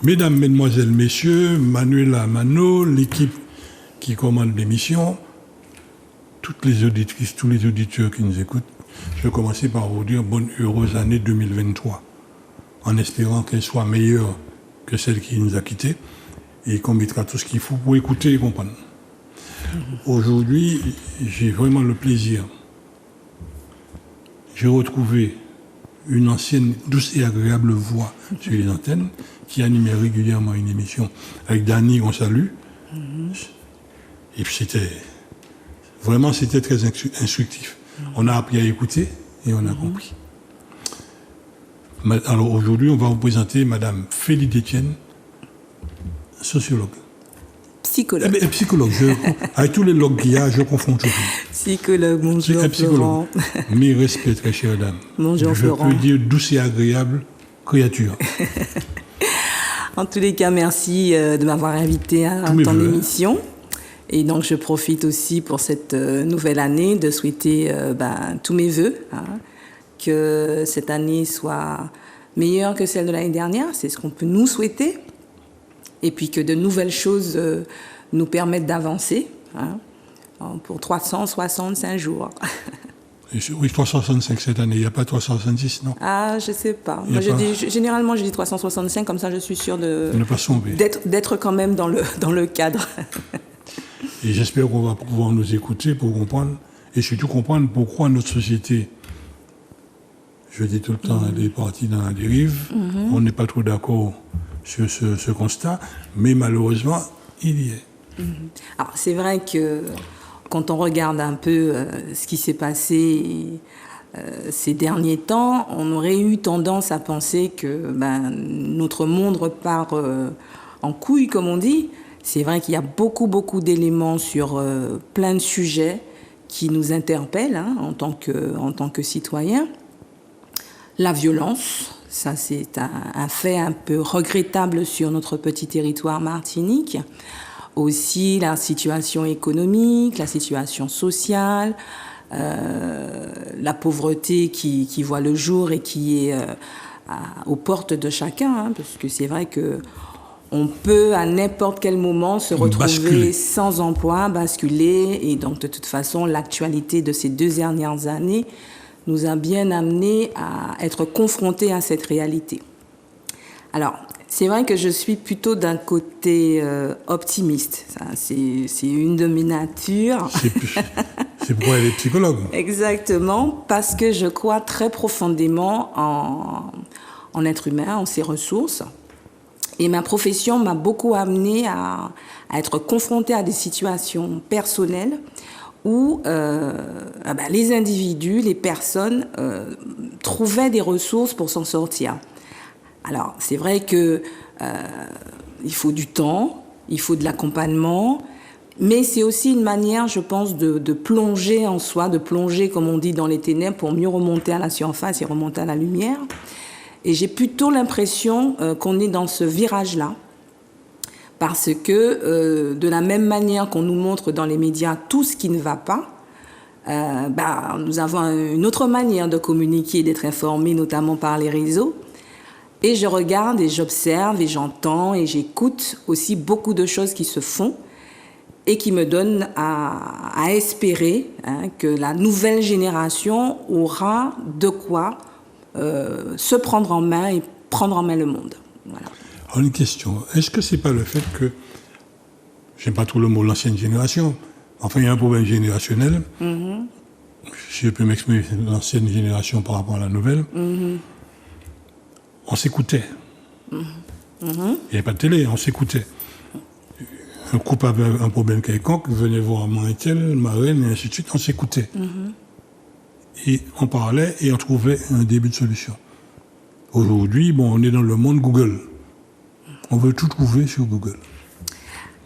Mesdames, Mesdemoiselles, Messieurs, Manuela Mano, l'équipe qui commande l'émission, toutes les auditrices, tous les auditeurs qui nous écoutent, je vais commencer par vous dire bonne heureuse année 2023, en espérant qu'elle soit meilleure que celle qui nous a quittés et qu'on mettra tout ce qu'il faut pour écouter et comprendre. Aujourd'hui, j'ai vraiment le plaisir. J'ai retrouvé une ancienne douce et agréable voix sur les antennes qui animait régulièrement une émission avec Dany, on salue. Et puis c'était très instructif. On a appris à écouter et on a compris. Alors aujourd'hui, on va vous présenter Madame Félide Etienne, sociologue. Psychologue. Psychologue. Avec tous les logs qu'il y a, je confonds tout. Psychologue, bonjour Florent. Mes respects, très chère dame. Bonjour Florent. Je peux dire douce et agréable créature. En tous les cas, merci de m'avoir invité à ton émission. Et donc, je profite aussi pour cette nouvelle année de souhaiter tous mes vœux, que cette année soit meilleure que celle de l'année dernière, c'est ce qu'on peut nous souhaiter, et puis que de nouvelles choses nous permettent d'avancer pour 365 jours. Oui, 365 cette année, il n'y a pas 366, non? Ah, je ne sais pas. Moi, généralement, je dis 365, comme ça je suis sûre d'être quand même dans le cadre. Et j'espère qu'on va pouvoir nous écouter pour comprendre, et surtout comprendre pourquoi notre société, je dis tout le temps, elle est partie dans la dérive. On n'est pas trop d'accord sur ce constat, mais malheureusement, il y est. Alors, c'est vrai que quand on regarde un peu ce qui s'est passé ces derniers temps, on aurait eu tendance à penser que notre monde repart en couille, comme on dit. C'est vrai qu'il y a beaucoup d'éléments sur plein de sujets qui nous interpellent en tant que citoyens. La violence, ça c'est un fait un peu regrettable sur notre petit territoire Martinique. Aussi la situation économique, la situation sociale, la pauvreté qui voit le jour et qui est aux portes de chacun, parce que c'est vrai que on peut à n'importe quel moment se retrouver sans emploi, basculer, et donc de toute façon l'actualité de ces 2 dernières années nous a bien amenés à être confrontés à cette réalité. Alors, c'est vrai que je suis plutôt d'un côté optimiste. Ça, c'est une de mes natures. C'est pourquoi elle est psychologue. Exactement, parce que je crois très profondément en l'être humain, en ses ressources. Et ma profession m'a beaucoup amenée à être confrontée à des situations personnelles où les individus, les personnes trouvaient des ressources pour s'en sortir. Alors, c'est vrai que il faut du temps, il faut de l'accompagnement, mais c'est aussi une manière, je pense, de plonger en soi, de plonger, comme on dit, dans les ténèbres pour mieux remonter à la surface et remonter à la lumière. Et j'ai plutôt l'impression qu'on est dans ce virage-là, parce que de la même manière qu'on nous montre dans les médias tout ce qui ne va pas, nous avons une autre manière de communiquer et d'être informés, notamment par les réseaux. Et je regarde et j'observe et j'entends et j'écoute aussi beaucoup de choses qui se font et qui me donnent à espérer que la nouvelle génération aura de quoi se prendre en main et prendre en main le monde. Voilà. Alors une question, est-ce que c'est pas le fait que, j'aime pas trop le mot l'ancienne génération, enfin il y a un problème générationnel, si je peux m'exprimer l'ancienne génération par rapport à la nouvelle, on s'écoutait. Il n'y avait pas de télé, on s'écoutait. Un couple avait un problème quelconque, venait voir ma reine, et ainsi de suite, on s'écoutait. Et on parlait et on trouvait un début de solution. Aujourd'hui, on est dans le monde Google. On veut tout trouver sur Google.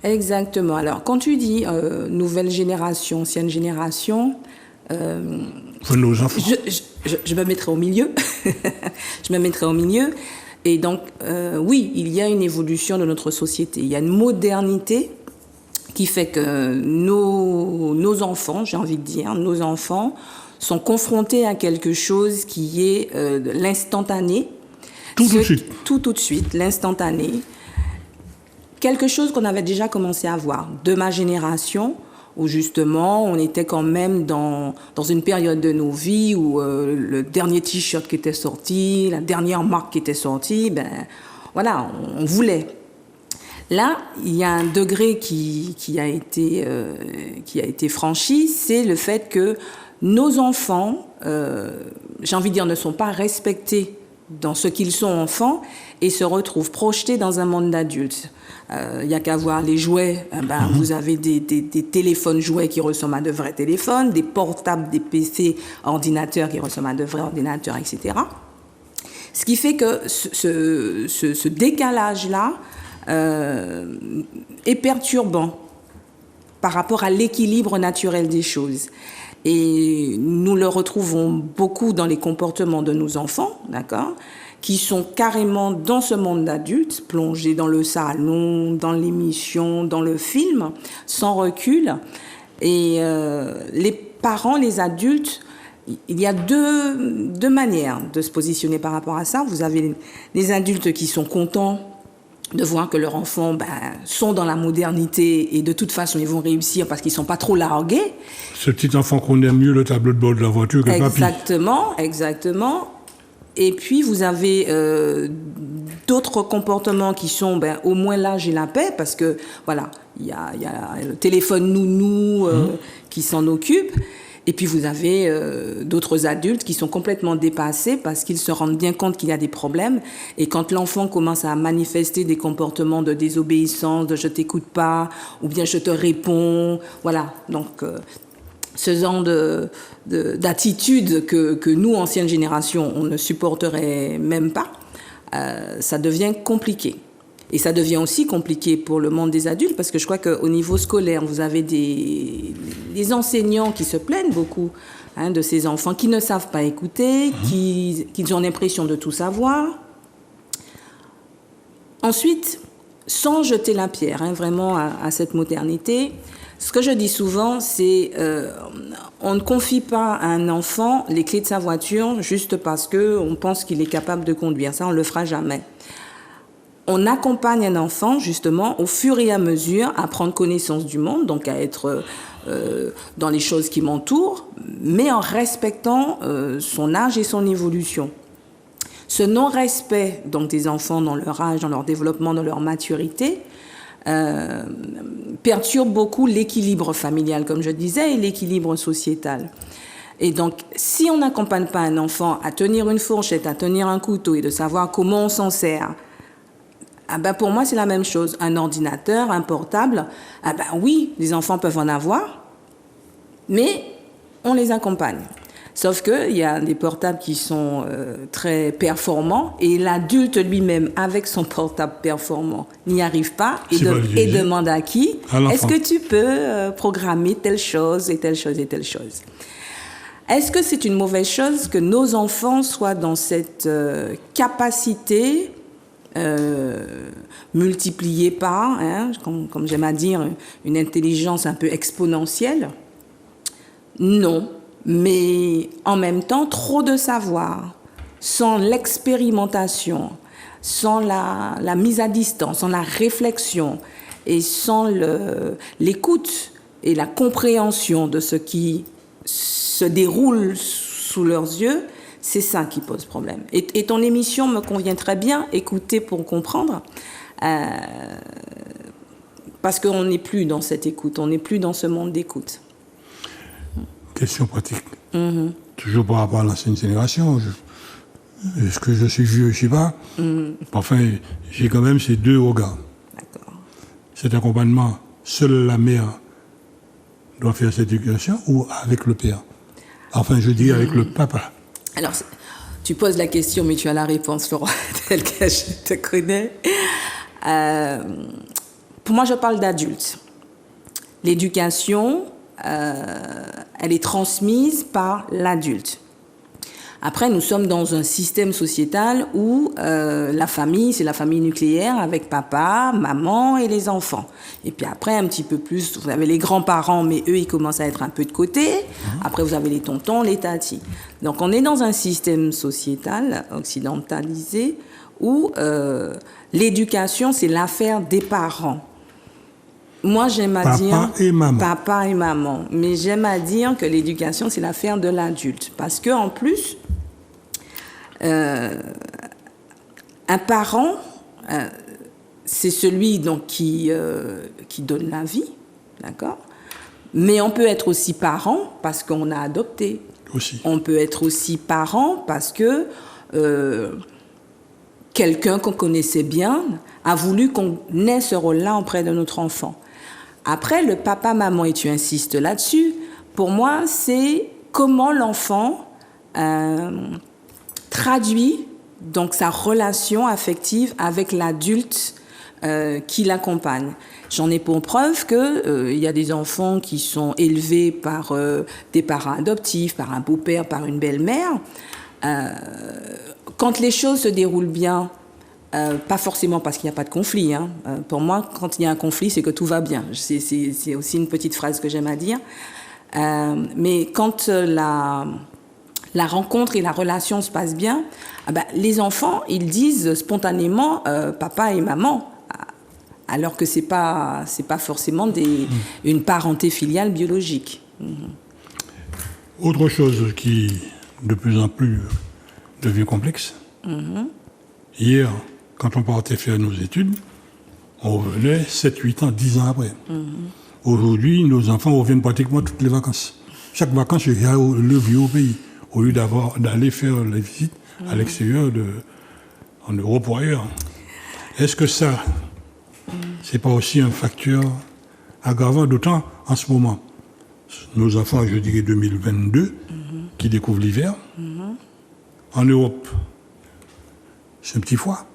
Exactement. Alors, quand tu dis nouvelle génération, ancienne génération, nos enfants. Je me mettrai au milieu. Je me mettrai au milieu. Et donc, oui, il y a une évolution de notre société. Il y a une modernité qui fait que nos enfants, j'ai envie de dire, nos enfants sont confrontés à quelque chose qui est l'instantané. Tout de suite. Tout de suite, l'instantané. quelque chose qu'on avait déjà commencé à voir de ma génération, où justement on était quand même dans une période de nos vies où le dernier t-shirt qui était sorti, la dernière marque qui était sortie, ben voilà, on voulait. Là, il y a un degré qui a été franchi, c'est le fait que nos enfants, j'ai envie de dire, ne sont pas respectés dans ce qu'ils sont enfants et se retrouvent projetés dans un monde d'adultes. Il n'y a qu'à voir les jouets. Vous avez des téléphones jouets qui ressemblent à de vrais téléphones, des portables, des PC, ordinateurs qui ressemblent à de vrais ordinateurs, etc. Ce qui fait que ce décalage-là est perturbant par rapport à l'équilibre naturel des choses. Et nous le retrouvons beaucoup dans les comportements de nos enfants, d'accord, qui sont carrément dans ce monde d'adultes, plongés dans le salon, dans l'émission, dans le film, sans recul. Et les parents, les adultes, il y a deux manières de se positionner par rapport à ça. Vous avez les adultes qui sont contents de voir que leurs enfants sont dans la modernité et de toute façon ils vont réussir parce qu'ils ne sont pas trop largués. Ce petit enfant qu'on aime mieux le tableau de bord de la voiture que papy. Exactement. Et puis vous avez d'autres comportements qui sont au moins là j'ai la paix parce que voilà, il y a le téléphone nounou qui s'en occupe. Et puis vous avez d'autres adultes qui sont complètement dépassés parce qu'ils se rendent bien compte qu'il y a des problèmes. Et quand l'enfant commence à manifester des comportements de désobéissance, de je t'écoute pas, ou bien je te réponds, voilà. Donc ce genre d'attitude que nous, ancienne génération, on ne supporterait même pas, ça devient compliqué. Et ça devient aussi compliqué pour le monde des adultes parce que je crois qu'au niveau scolaire, vous avez des enseignants qui se plaignent beaucoup de ces enfants qui ne savent pas écouter, qui ont l'impression de tout savoir. Ensuite, sans jeter la pierre vraiment à cette modernité, ce que je dis souvent, c'est on ne confie pas à un enfant les clés de sa voiture juste parce qu'on pense qu'il est capable de conduire. Ça, on ne le fera jamais. On accompagne un enfant, justement, au fur et à mesure à prendre connaissance du monde, donc à être dans les choses qui m'entourent, mais en respectant son âge et son évolution. Ce non-respect donc, des enfants dans leur âge, dans leur développement, dans leur maturité, perturbe beaucoup l'équilibre familial, comme je disais, et l'équilibre sociétal. Et donc, si on n'accompagne pas un enfant à tenir une fourchette, à tenir un couteau et de savoir comment on s'en sert, pour moi, c'est la même chose. Un ordinateur, un portable, oui, les enfants peuvent en avoir, mais on les accompagne. Sauf qu'il y a des portables qui sont très performants et l'adulte lui-même, avec son portable performant, n'y arrive pas et demande à qui ? Est-ce que tu peux programmer telle chose et telle chose et telle chose ? Est-ce que c'est une mauvaise chose que nos enfants soient dans cette capacité multipliée par, comme j'aime à dire, une intelligence un peu exponentielle ? Non, mais en même temps, trop de savoir, sans l'expérimentation, sans la mise à distance, sans la réflexion et sans l'écoute et la compréhension de ce qui se déroule sous leurs yeux, c'est ça qui pose problème. Et ton émission me convient très bien, écouter pour comprendre, parce qu'on n'est plus dans cette écoute, on n'est plus dans ce monde d'écoute. Question pratique. Toujours par rapport à l'ancienne génération. Est-ce que je suis vieux, je ne sais pas. Enfin, j'ai quand même ces deux regards. D'accord. Cet accompagnement, seule la mère doit faire cette éducation ou avec le père ? Enfin, je dis avec le papa. Alors, tu poses la question, mais tu as la réponse, Laurent, telle que je te connais. Pour moi, je parle d'adultes. L'éducation, elle est transmise par l'adulte. Après, nous sommes dans un système sociétal où la famille, c'est la famille nucléaire avec papa, maman et les enfants. Et puis après, un petit peu plus, vous avez les grands-parents, mais eux, ils commencent à être un peu de côté. Après, vous avez les tontons, les tatis. Donc, on est dans un système sociétal occidentalisé où l'éducation, c'est l'affaire des parents. Moi, j'aime à dire... Papa et maman. Mais j'aime à dire que l'éducation, c'est l'affaire de l'adulte. Parce qu'en plus, un parent, c'est celui donc, qui donne la vie, d'accord ? Mais on peut être aussi parent parce qu'on a adopté. Aussi. On peut être aussi parent parce que quelqu'un qu'on connaissait bien a voulu qu'on ait ce rôle-là auprès de notre enfant. Après, le papa-maman, et tu insistes là-dessus, pour moi, c'est comment l'enfant traduit donc, sa relation affective avec l'adulte qui l'accompagne. J'en ai pour preuve qu'il y a des enfants qui sont élevés par des parents adoptifs, par un beau-père, par une belle-mère. Quand les choses se déroulent bien, pas forcément parce qu'il n'y a pas de conflit. Hein. Pour moi, quand il y a un conflit, c'est que tout va bien. C'est aussi une petite phrase que j'aime à dire. Mais quand la rencontre et la relation se passent bien, les enfants, ils disent spontanément papa et maman, alors que c'est pas forcément une parenté filiale biologique. Autre chose qui, de plus en plus, devient complexe. Hier, quand on partait faire nos études, on revenait 7, 8 ans, 10 ans après. Aujourd'hui, nos enfants reviennent pratiquement toutes les vacances. Chaque vacances, il y a le vieux pays, au lieu d'aller faire les visites à l'extérieur, en Europe ou ailleurs. Est-ce que ça, c'est pas aussi un facteur aggravant, d'autant en ce moment, nos enfants, je dirais 2022, qui découvrent l'hiver, en Europe, c'est un petit froid.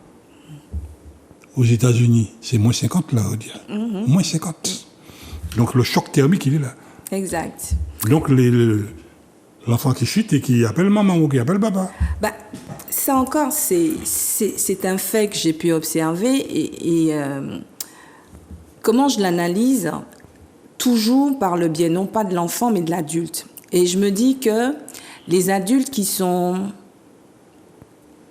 Aux États-Unis, c'est moins 50 là, on dirait. Moins 50. Donc le choc thermique, il est là. Exact. Donc l'enfant qui chute et qui appelle maman ou qui appelle papa. Ça encore, c'est un fait que j'ai pu observer et comment je l'analyse, toujours par le biais non pas de l'enfant mais de l'adulte. Et je me dis que les adultes qui sont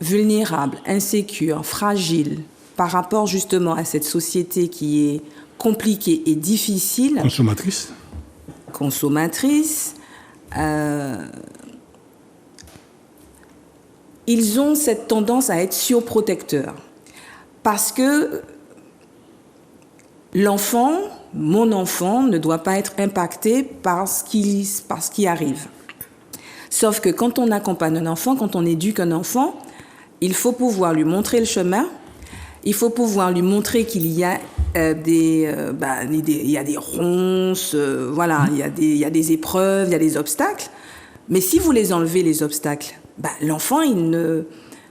vulnérables, insécures, fragiles, par rapport justement à cette société qui est compliquée et difficile. Consommatrice. Ils ont cette tendance à être surprotecteurs. Parce que l'enfant, mon enfant, ne doit pas être impacté par ce qui arrive. Sauf que quand on accompagne un enfant, quand on éduque un enfant, il faut pouvoir lui montrer le chemin. Il faut pouvoir lui montrer qu'il y a il y a des ronces, voilà, il y a des épreuves, il y a des obstacles. Mais si vous les enlevez, les obstacles, l'enfant, il ne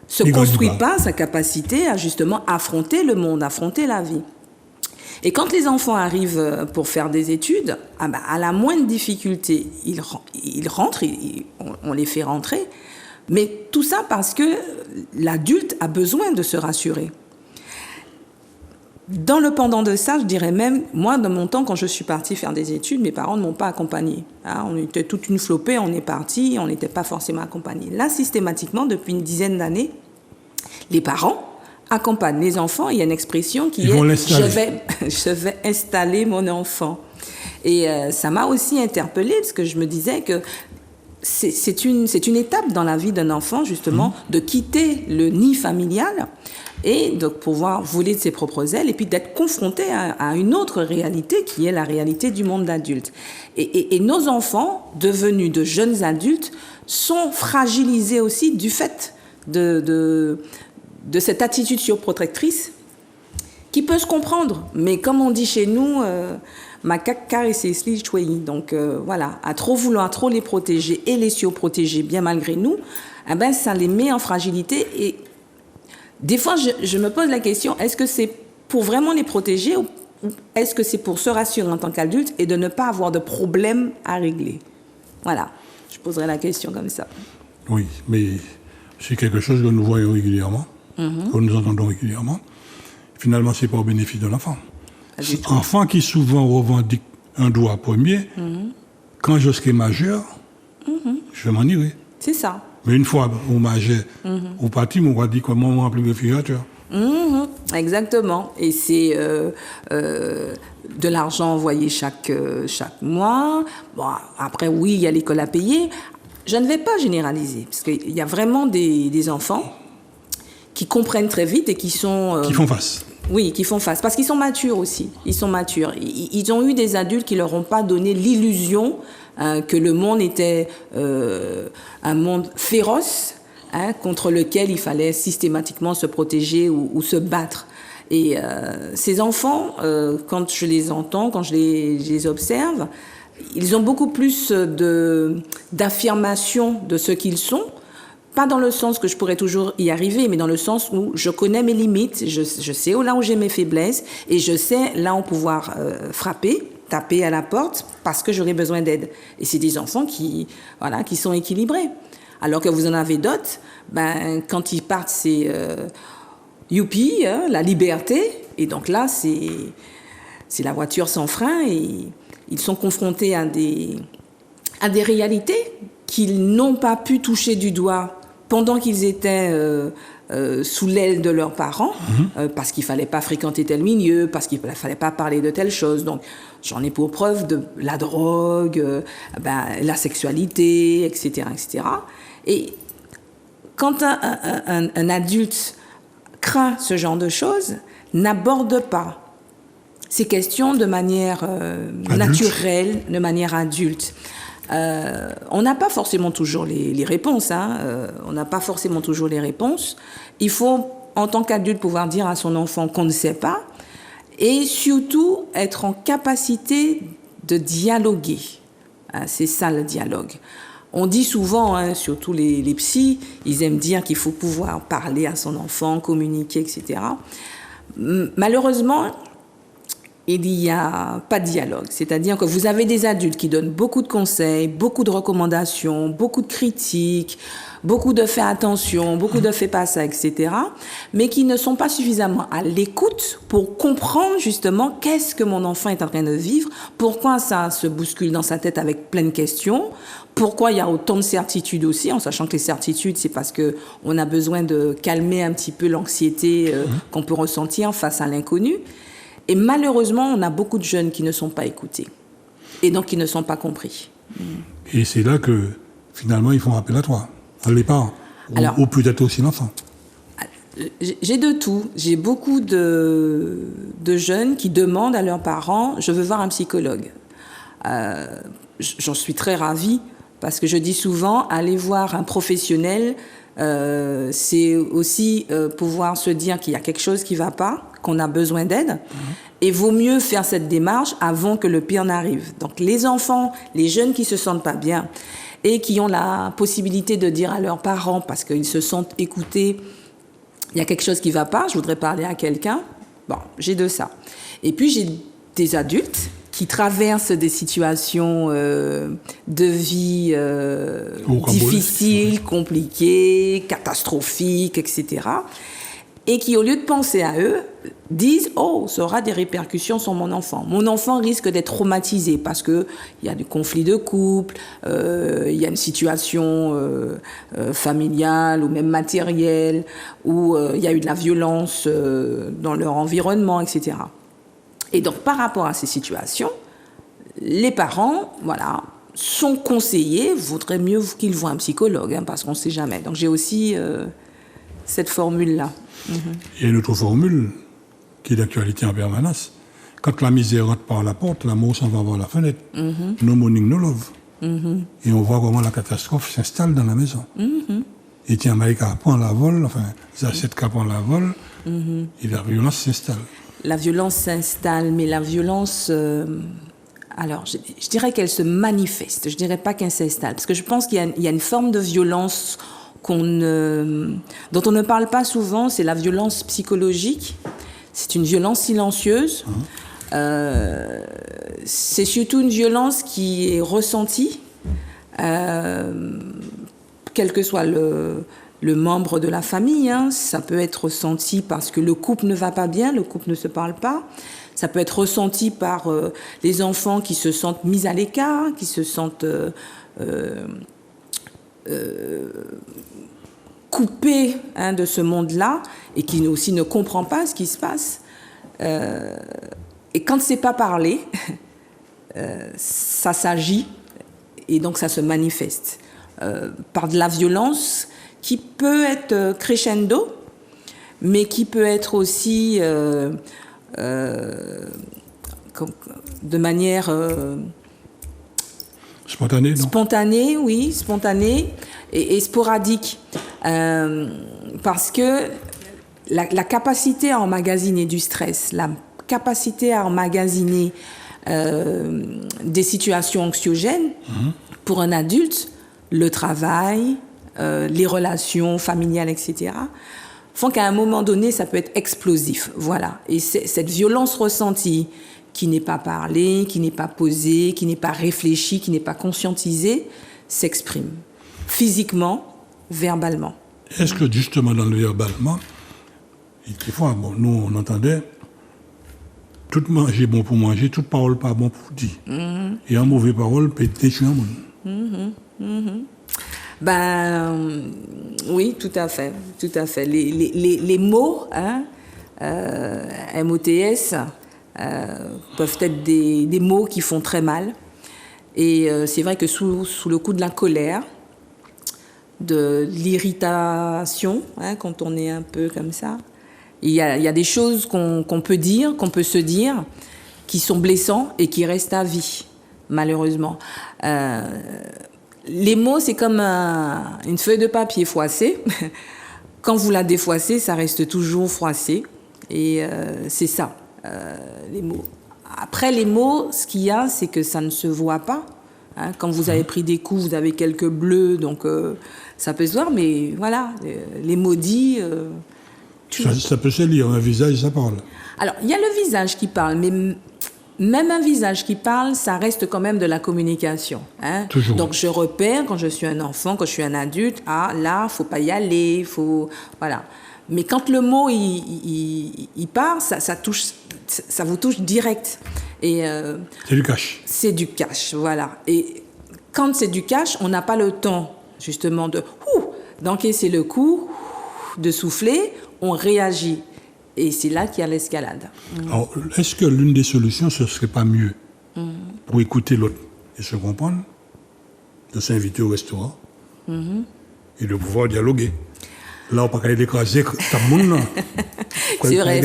se construit pas sa capacité à justement affronter le monde, affronter la vie. Et quand les enfants arrivent pour faire des études, à la moindre difficulté, ils rentrent, on les fait rentrer. Mais tout ça parce que l'adulte a besoin de se rassurer. Dans le pendant de ça, je dirais même, moi, dans mon temps, quand je suis partie faire des études, mes parents ne m'ont pas accompagnée. On était toute une flopée, on est partis, on n'était pas forcément accompagnés. Là, systématiquement, depuis une dizaine d'années, les parents accompagnent les enfants. Il y a une expression qui je vais installer mon enfant. Et ça m'a aussi interpellée, parce que je me disais que c'est une étape dans la vie d'un enfant, justement, de quitter le nid familial et de pouvoir voler de ses propres ailes et puis d'être confronté à une autre réalité qui est la réalité du monde adulte. Et nos enfants, devenus de jeunes adultes, sont fragilisés aussi du fait de cette attitude surprotectrice qui peut se comprendre. Mais comme on dit chez nous... Donc voilà, à trop vouloir, trop les protéger et les surprotéger bien malgré nous, ça les met en fragilité. Et des fois, je me pose la question, est-ce que c'est pour vraiment les protéger ou est-ce que c'est pour se rassurer en tant qu'adulte et de ne pas avoir de problème à régler? Voilà, je poserai la question comme ça. Oui, mais c'est quelque chose que nous voyons régulièrement, que nous entendons régulièrement. Finalement, ce n'est pas au bénéfice de l'enfant. Enfant qui souvent revendique un droit premier, quand je serai majeur, je m'en irai. C'est ça. Mais une fois au majeur, au parti, on va dire comment on remplit le réfrigérateur. Exactement. Et c'est de l'argent envoyé chaque mois. Bon, après, oui, il y a l'école à payer. Je ne vais pas généraliser, parce qu'il y a vraiment des enfants qui comprennent très vite et qui sont... qui font face. Oui, qui font face. Parce qu'ils sont matures aussi. Ils sont matures. Ils ont eu des adultes qui ne leur ont pas donné l'illusion que le monde était un monde féroce, contre lequel il fallait systématiquement se protéger ou se battre. Et ces enfants, quand je les entends, quand je les observe, ils ont beaucoup plus d'affirmation de ce qu'ils sont. Pas dans le sens que je pourrais toujours y arriver, mais dans le sens où je connais mes limites, je sais là où j'ai mes faiblesses et je sais là où pouvoir frapper, taper à la porte parce que j'aurai besoin d'aide. Et c'est des enfants qui sont équilibrés. Alors que vous en avez d'autres, quand ils partent, c'est youpi, la liberté. Et donc là, c'est la voiture sans frein et ils sont confrontés à des réalités qu'ils n'ont pas pu toucher du doigt pendant qu'ils étaient sous l'aile de leurs parents, parce qu'il ne fallait pas fréquenter tel milieu, parce qu'il ne fallait pas parler de telle chose. Donc, j'en ai pour preuve de la drogue, la sexualité, etc., etc. Et quand un adulte craint ce genre de choses, n'aborde pas ces questions de manière naturelle, de manière adulte. On n'a pas forcément toujours les réponses. On n'a pas forcément toujours les réponses. Il faut, en tant qu'adulte, pouvoir dire à son enfant qu'on ne sait pas et surtout être en capacité de dialoguer. C'est ça le dialogue. On dit souvent, surtout les psys, ils aiment dire qu'il faut pouvoir parler à son enfant, communiquer, etc. Malheureusement, il n'y a pas de dialogue. C'est-à-dire que vous avez des adultes qui donnent beaucoup de conseils, beaucoup de recommandations, beaucoup de critiques, beaucoup de fais attention, beaucoup de fais pas ça, etc. Mais qui ne sont pas suffisamment à l'écoute pour comprendre justement qu'est-ce que mon enfant est en train de vivre, pourquoi ça se bouscule dans sa tête avec plein de questions, pourquoi il y a autant de certitudes aussi, en sachant que les certitudes, c'est parce qu'on a besoin de calmer un petit peu l'anxiété qu'on peut ressentir face à l'inconnu. Et malheureusement, on a beaucoup de jeunes qui ne sont pas écoutés et donc qui ne sont pas compris. Et c'est là que, finalement, ils font appel à toi, les parents, ou peut-être aussi l'enfant. J'ai de tout. J'ai beaucoup de jeunes qui demandent à leurs parents « je veux voir un psychologue ». J'en suis très ravie parce que je dis souvent « aller voir un professionnel », c'est aussi pouvoir se dire qu'il y a quelque chose qui ne va pas, qu'on a besoin d'aide. Et vaut mieux faire cette démarche avant que le pire n'arrive. Donc les enfants, les jeunes qui ne se sentent pas bien et qui ont la possibilité de dire à leurs parents, parce qu'ils se sentent écoutés, il y a quelque chose qui ne va pas, je voudrais parler à quelqu'un, bon, j'ai de ça. Et puis j'ai des adultes qui traversent des situations de vie difficiles, compliquées, catastrophiques, etc. Et qui, au lieu de penser à eux, disent « Oh, ça aura des répercussions sur mon enfant. Mon enfant risque d'être traumatisé parce qu'il y a du conflit de couple, il y a une situation familiale ou même matérielle, où il y a eu de la violence dans leur environnement, etc. » Et donc, par rapport à ces situations, les parents, sont conseillés, vaudrait mieux qu'ils voient un psychologue, parce qu'on ne sait jamais. Donc, j'ai aussi cette formule-là. Il y a une autre formule qui est d'actualité en permanence. Quand la misère rentre par la porte, l'amour s'en va par la fenêtre. No morning, no love. Et on voit comment la catastrophe s'installe dans la maison. Et tiens, Maïka prend la vol, Zachetka prend la vol, et la violence s'installe. La violence s'installe, mais la violence... alors, je dirais qu'elle se manifeste. Je dirais pas qu'elle s'installe. Parce que je pense qu'il y a une forme de violence dont on ne parle pas souvent, c'est la violence psychologique. C'est une violence silencieuse. C'est surtout une violence qui est ressentie, quel que soit le membre de la famille. Ça peut être ressenti parce que le couple ne va pas bien, le couple ne se parle pas. Ça peut être ressenti par les enfants qui se sentent mis à l'écart, qui se sentent coupé de ce monde-là et qui aussi ne comprend pas ce qui se passe. Et quand c'est pas parlé, ça s'agit et donc ça se manifeste par de la violence qui peut être crescendo, mais qui peut être aussi de manière spontanée, spontanée et sporadique. Parce que la capacité à emmagasiner du stress, la capacité à emmagasiner des situations anxiogènes, pour un adulte, le travail, les relations familiales, etc., font qu'à un moment donné, ça peut être explosif. Voilà. Et cette violence ressentie, qui n'est pas parlée, qui n'est pas posée, qui n'est pas réfléchie, qui n'est pas conscientisée, s'exprime physiquement, verbalement. Est-ce que justement dans le verbalement, des fois, nous on entendait tout manger bon pour manger, toute parole pas bon pour dire. Et en mauvaise parole peut détruire un monde. Oui, tout à fait. Les mots, MOTS, peuvent être des mots qui font très mal. Et c'est vrai que sous le coup de la colère, de l'irritation, quand on est un peu comme ça, il y a des choses qu'on peut dire, qu'on peut se dire, qui sont blessants et qui restent à vie, malheureusement. Les mots, c'est comme une feuille de papier froissée. Quand vous la défroissez, ça reste toujours froissé. Et c'est ça, les mots. Après, les mots, ce qu'il y a, c'est que ça ne se voit pas. Quand vous avez pris des coups, vous avez quelques bleus, donc ça peut se voir. Mais voilà, les mots dits... Ça peut se lire, un visage, ça parle. Alors, il y a le visage qui parle, mais même un visage qui parle, ça reste quand même de la communication. Toujours. Donc, je repère quand je suis un enfant, quand je suis un adulte, là, faut pas y aller, faut... Voilà. Mais quand le mot, il part, ça vous touche direct. Et, c'est du cash. C'est du cash, voilà. Et quand c'est du cash, on n'a pas le temps, justement, d'encaisser le coup, de souffler, on réagit. Et c'est là qu'il y a l'escalade. Alors, est-ce que l'une des solutions, ce ne serait pas mieux pour écouter l'autre et se comprendre, de s'inviter au restaurant et de pouvoir dialoguer? Là, on ne peut pas écraser tout le monde. C'est vrai.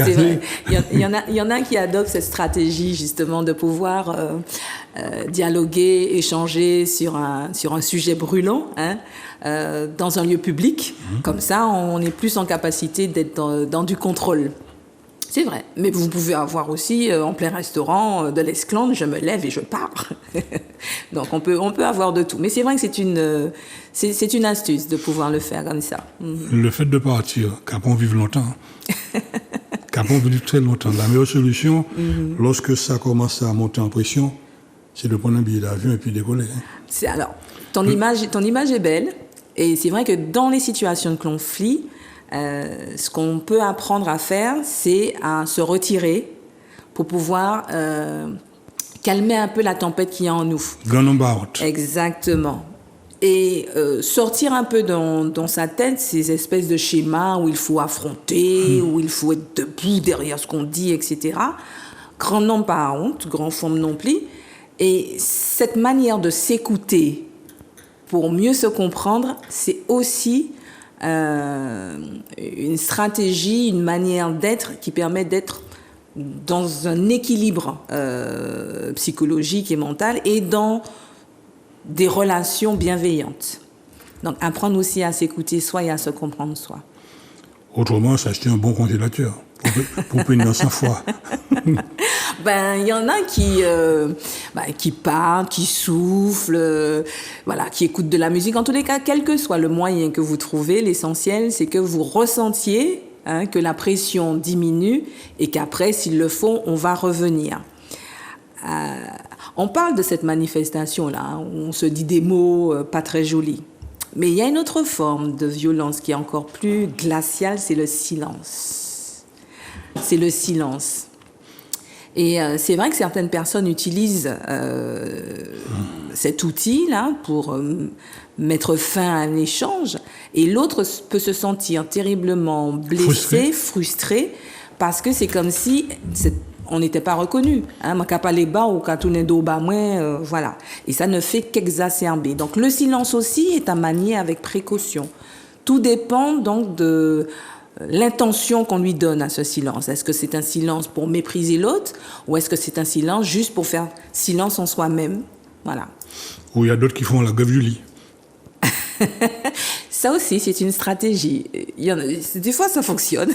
Il y en a qui adoptent cette stratégie, justement, de pouvoir dialoguer, échanger sur un sujet brûlant, dans un lieu public. Comme ça, on est plus en capacité d'être dans du contrôle. C'est vrai. Mais vous pouvez avoir aussi, en plein restaurant, de l'esclandre, je me lève et je pars. Donc, on peut avoir de tout. Mais c'est vrai que c'est une astuce de pouvoir le faire comme ça. Le fait de partir, qu'après on vive longtemps, qu'après on vive très longtemps, la meilleure solution, lorsque ça commence à monter en pression, c'est de prendre un billet d'avion et puis décoller. Alors, ton image est belle. Et c'est vrai que dans les situations de conflit, ce qu'on peut apprendre à faire, c'est à se retirer pour pouvoir calmer un peu la tempête qu'il y a en nous. Gun out. Exactement. Et sortir un peu dans sa tête ces espèces de schémas où il faut affronter, où il faut être debout derrière ce qu'on dit, etc. Grand nom pas honte, grand forme non plus. Et cette manière de s'écouter pour mieux se comprendre, c'est aussi une stratégie, une manière d'être qui permet d'être dans un équilibre psychologique et mental et dans des relations bienveillantes. Donc, apprendre aussi à s'écouter soi et à se comprendre soi. Autrement, s'acheter un bon congélateur pour punir 100 fois. Il y en a qui parlent, qui soufflent, qui écoutent de la musique. En tous les cas, quel que soit le moyen que vous trouvez, l'essentiel, c'est que vous ressentiez que la pression diminue et qu'après, s'il le faut, on va revenir. On parle de cette manifestation-là, où on se dit des mots pas très jolis. Mais il y a une autre forme de violence qui est encore plus glaciale, c'est le silence. C'est le silence. Et c'est vrai que certaines personnes utilisent cet outil-là pour mettre fin à un échange, et l'autre peut se sentir terriblement blessé, frustré, parce que c'est comme si on n'était pas reconnu. Hein, ma pas bas ou qu'à tourner dos bas moins, voilà. Et ça ne fait qu'exacerber. Donc le silence aussi est à manier avec précaution. Tout dépend donc de l'intention qu'on lui donne à ce silence. Est-ce que c'est un silence pour mépriser l'autre, ou est-ce que c'est un silence juste pour faire silence en soi-même? Voilà. Ou il y a d'autres qui font la grève du lit. Ça aussi, c'est une stratégie. Des fois, ça fonctionne.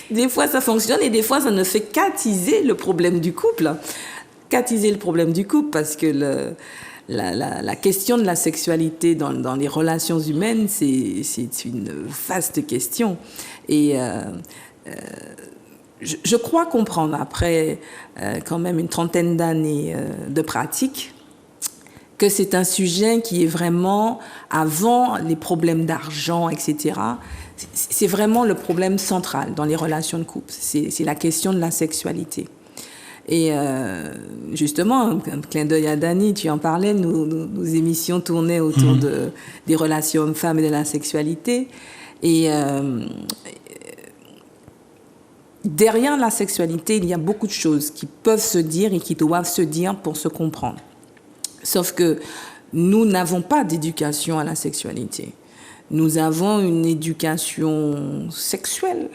Des fois, ça fonctionne, et des fois, ça ne fait qu'attiser le problème du couple. Qu'attiser le problème du couple, parce que la question de la sexualité dans les relations humaines, c'est une vaste question. Et je crois comprendre, après quand même une trentaine d'années de pratique, que c'est un sujet qui est vraiment, avant les problèmes d'argent, etc., c'est vraiment le problème central dans les relations de couple. C'est la question de la sexualité. Et justement, un clin d'œil à Dani, tu en parlais, nos émissions tournaient autour des relations hommes-femmes et de la sexualité. Et derrière la sexualité, il y a beaucoup de choses qui peuvent se dire et qui doivent se dire pour se comprendre. Sauf que nous n'avons pas d'éducation à la sexualité. Nous avons une éducation sexuelle,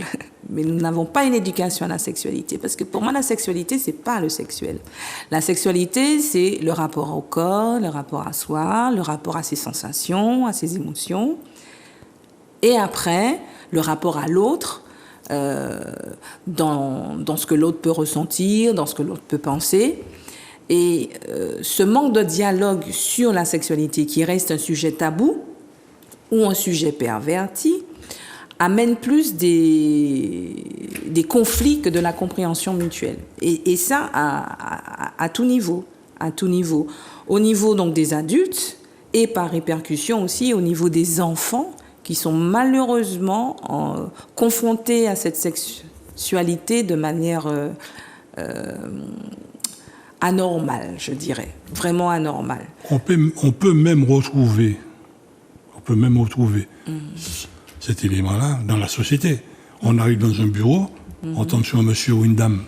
mais nous n'avons pas une éducation à la sexualité. Parce que pour moi, la sexualité, c'est pas le sexuel. La sexualité, c'est le rapport au corps, le rapport à soi, le rapport à ses sensations, à ses émotions. Et après, le rapport à l'autre, dans ce que l'autre peut ressentir, dans ce que l'autre peut penser. Et ce manque de dialogue sur la sexualité, qui reste un sujet tabou ou un sujet perverti, amène plus des conflits que de la compréhension mutuelle. Et ça à tout niveau, à tout niveau. Au niveau donc des adultes, et par répercussion aussi au niveau des enfants, qui sont malheureusement confrontés à cette sexualité de manière anormale, je dirais, vraiment anormale. On peut même retrouver cet élément-là dans la société. On arrive dans un bureau, on tombe sur un monsieur ou une dame.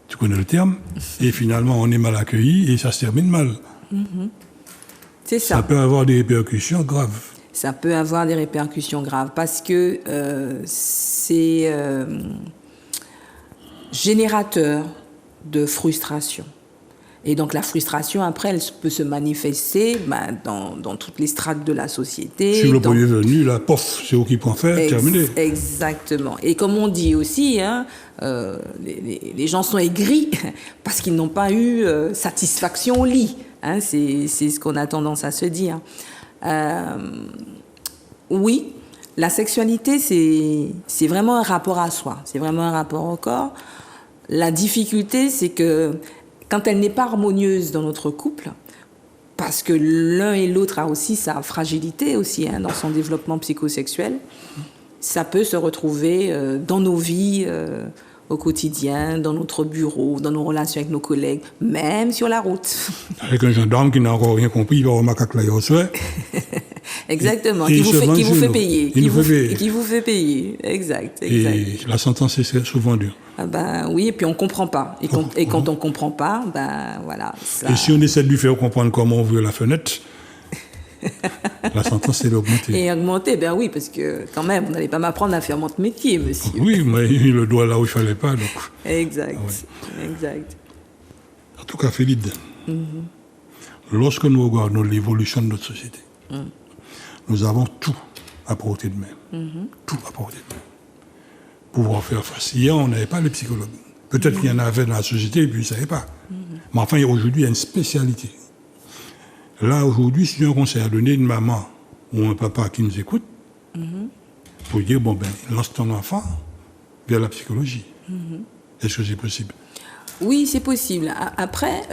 Tu connais le terme? Et finalement, on est mal accueilli et ça se termine mal. C'est ça. Ça peut avoir des répercussions graves. Ça peut avoir des répercussions graves parce que c'est générateur de frustration. Et donc la frustration, après, elle peut se manifester dans toutes les strates de la société. Sur le premier venu, la pof, c'est où qui prend faire, terminé. Exactement. Et comme on dit aussi, hein, les gens sont aigris parce qu'ils n'ont pas eu satisfaction au lit. Hein, c'est ce qu'on a tendance à se dire. Oui, la sexualité, c'est vraiment un rapport à soi. C'est vraiment un rapport au corps. La difficulté, c'est que quand elle n'est pas harmonieuse dans notre couple, parce que l'un et l'autre a aussi sa fragilité aussi, hein, dans son développement psychosexuel, ça peut se retrouver dans nos vies au quotidien, dans notre bureau, dans nos relations avec nos collègues, même sur la route. Avec un gendarme qui n'a encore rien compris, il va au macaque là, au soir. Exactement, qui vous fait payer. Qui vous fait payer, exact. Et la sentence est souvent dure. Ah ben oui, et puis on comprend pas. Et quand on comprend pas, ben voilà. Ça... Et si on essaie de lui faire comprendre comment ouvrir la fenêtre, la sentence est d'augmenter. Et augmenter, ben oui, parce que quand même, vous n'allez pas m'apprendre à faire mon métier, monsieur. Oui, mais le doigt là où il fallait pas, donc. Exact, ouais. Exact. En tout cas, Félide, lorsque nous regardons l'évolution de notre société, nous avons tout à portée de main. Tout à portée de main. Pouvoir faire face. Hier, on n'avait pas les psychologues. Peut-être qu'il y en avait dans la société et puis ils ne savaient pas. Mais enfin, aujourd'hui, il y a une spécialité. Là, aujourd'hui, si j'ai un conseil à donner à une maman ou un papa qui nous écoute, pour dire, bon, ben, lance ton enfant vers la psychologie. Est-ce que c'est possible? Oui, c'est possible. Après,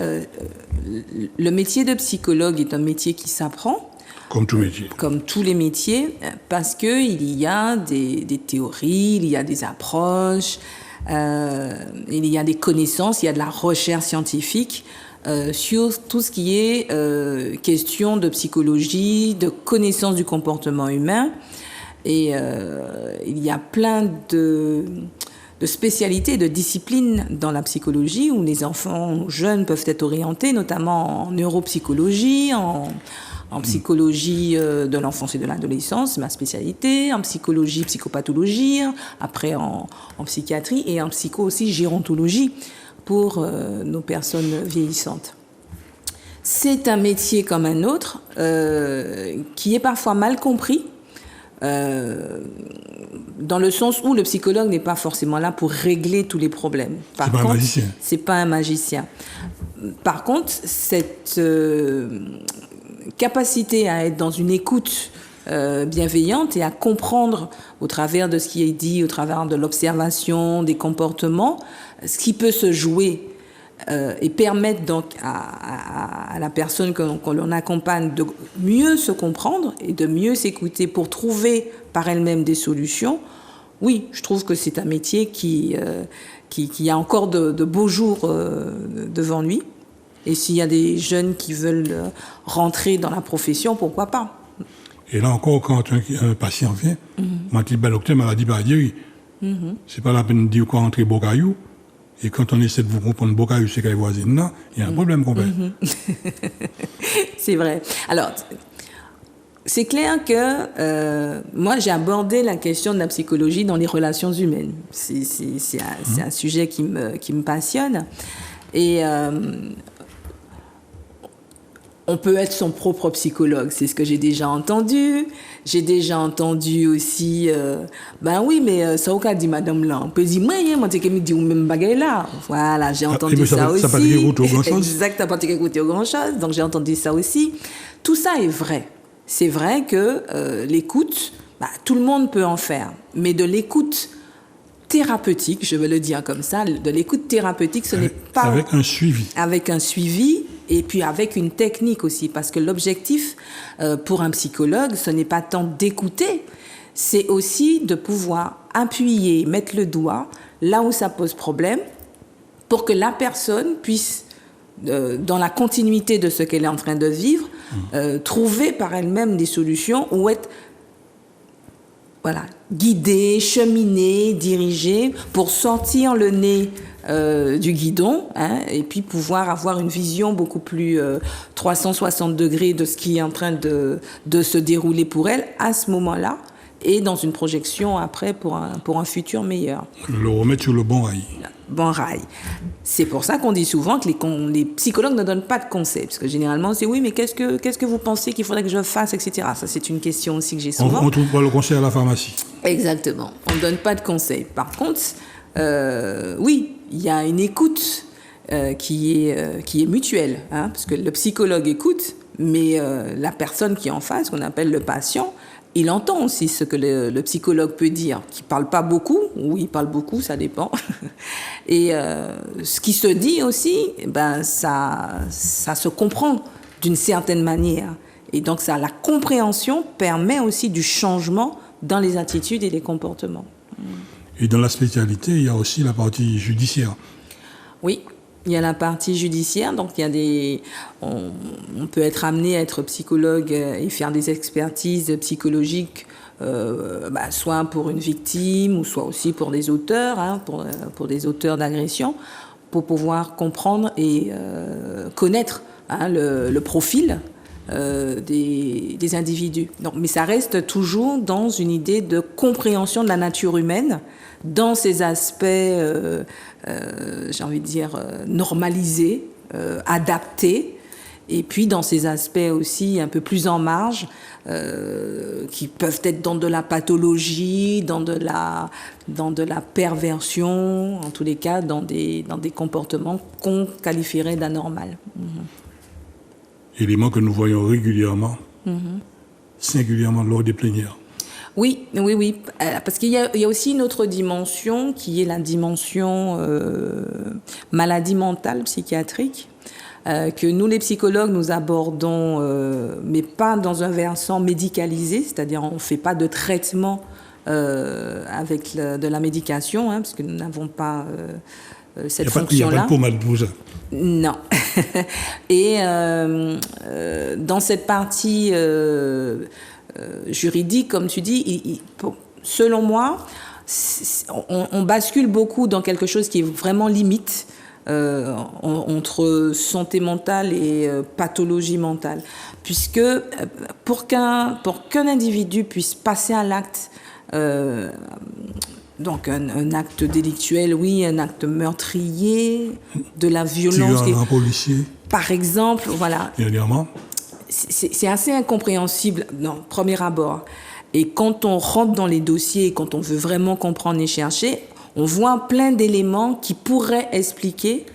le métier de psychologue est un métier qui s'apprend. Comme tout métier. Comme tous les métiers, parce qu'il y a des théories, il y a des approches. Il y a des connaissances, il y a de la recherche scientifique sur tout ce qui est question de psychologie, de connaissance du comportement humain. Et il y a plein de spécialités, de disciplines dans la psychologie où les enfants jeunes peuvent être orientés, notamment en neuropsychologie, en psychologie de l'enfance et de l'adolescence, ma spécialité, en psychologie, psychopathologie, après en psychiatrie et en psycho aussi gérontologie pour nos personnes vieillissantes. C'est un métier comme un autre qui est parfois mal compris. Dans le sens où le psychologue n'est pas forcément là pour régler tous les problèmes. C'est pas un magicien. C'est pas un magicien. Par contre, cette capacité à être dans une écoute bienveillante et à comprendre au travers de ce qui est dit, au travers de l'observation, des comportements, ce qui peut se jouer et permettre donc à la personne que l'on accompagne de mieux se comprendre et de mieux s'écouter pour trouver par elle-même des solutions. Oui, je trouve que c'est un métier qui a encore de beaux jours devant lui. Et s'il y a des jeunes qui veulent rentrer dans la profession, pourquoi pas? Et là encore, quand un patient vient, m'a dit, le docteur m'a dit, c'est pas la peine de dire quoi rentrer Bocaillou. Et quand on essaie de vous comprendre Bocaillou, c'est qu'elle est voisine là, il y a un problème complet. C'est vrai. Alors, c'est clair que moi, j'ai abordé la question de la psychologie dans les relations humaines. C'est un sujet qui me passionne. Et on peut être son propre psychologue, c'est ce que j'ai déjà entendu. J'ai déjà entendu aussi, ben oui, mais ça au cas dit madame là, on peut dire, moi, tu me dis, même bagaille là. Voilà, j'ai entendu ça aussi. Ça pas écouter grand-chose. Exact, ça pas écouter grand-chose, donc j'ai entendu ça aussi. Tout ça est vrai. C'est vrai que l'écoute, tout le monde peut en faire, mais de l'écoute thérapeutique, je vais le dire comme ça, de l'écoute thérapeutique, ce n'est pas... Avec un suivi. Avec un suivi, et puis avec une technique aussi, parce que l'objectif pour un psychologue, ce n'est pas tant d'écouter, c'est aussi de pouvoir appuyer, mettre le doigt là où ça pose problème, pour que la personne puisse, dans la continuité de ce qu'elle est en train de vivre, trouver par elle-même des solutions ou être guidée, cheminée, dirigée pour sortir le nez du guidon, et puis pouvoir avoir une vision beaucoup plus 360 degrés de ce qui est en train de se dérouler pour elle à ce moment-là et dans une projection après pour un futur meilleur. Le remettre sur le bon rail. Bon rail. C'est pour ça qu'on dit souvent que les psychologues ne donnent pas de conseils, parce que généralement c'est oui, mais qu'est-ce que vous pensez qu'il faudrait que je fasse, etc. Ça c'est une question aussi que j'ai souvent. On ne trouve pas le conseil à la pharmacie. Exactement. On ne donne pas de conseils. Par contre, oui, il y a une écoute qui est mutuelle, parce que le psychologue écoute, mais la personne qui est en face, qu'on appelle le patient, il entend aussi ce que le psychologue peut dire, qui ne parle pas beaucoup, ou il parle beaucoup, ça dépend. Et ce qui se dit aussi, ça se comprend d'une certaine manière. Et donc la compréhension permet aussi du changement dans les attitudes et les comportements. Et dans la spécialité, il y a aussi la partie judiciaire. Oui, il y a la partie judiciaire, donc il y a on peut être amené à être psychologue et faire des expertises psychologiques, soit pour une victime ou soit aussi pour des auteurs, pour des auteurs d'agression, pour pouvoir comprendre et connaître le profil des individus. Donc, mais ça reste toujours dans une idée de compréhension de la nature humaine, dans ses aspects, j'ai envie de dire, normalisés, adaptés, et puis dans ses aspects aussi un peu plus en marge, qui peuvent être dans de la pathologie, dans de la perversion, en tous les cas dans des comportements qu'on qualifierait d'anormal. Élément que nous voyons régulièrement, singulièrement lors des plénières. Oui, parce qu'il y a aussi une autre dimension qui est la dimension maladie mentale psychiatrique, que nous les psychologues nous abordons, mais pas dans un versant médicalisé, c'est-à-dire on ne fait pas de traitement avec de la médication, parce que nous n'avons pas cette Il n'y a pas fonction-là. de pommade pour ça. Non. Et dans cette partie juridique, comme tu dis, selon moi, on bascule beaucoup dans quelque chose qui est vraiment limite entre santé mentale et pathologie mentale. Puisque pour qu'un individu puisse passer à l'acte, donc un acte délictuel, oui, un acte meurtrier, de la violence. Tuer un policier. Par exemple, voilà. Dernièrement. C'est assez incompréhensible, non, premier abord. Et quand on rentre dans les dossiers, quand on veut vraiment comprendre et chercher, on voit plein d'éléments qui pourraient expliquer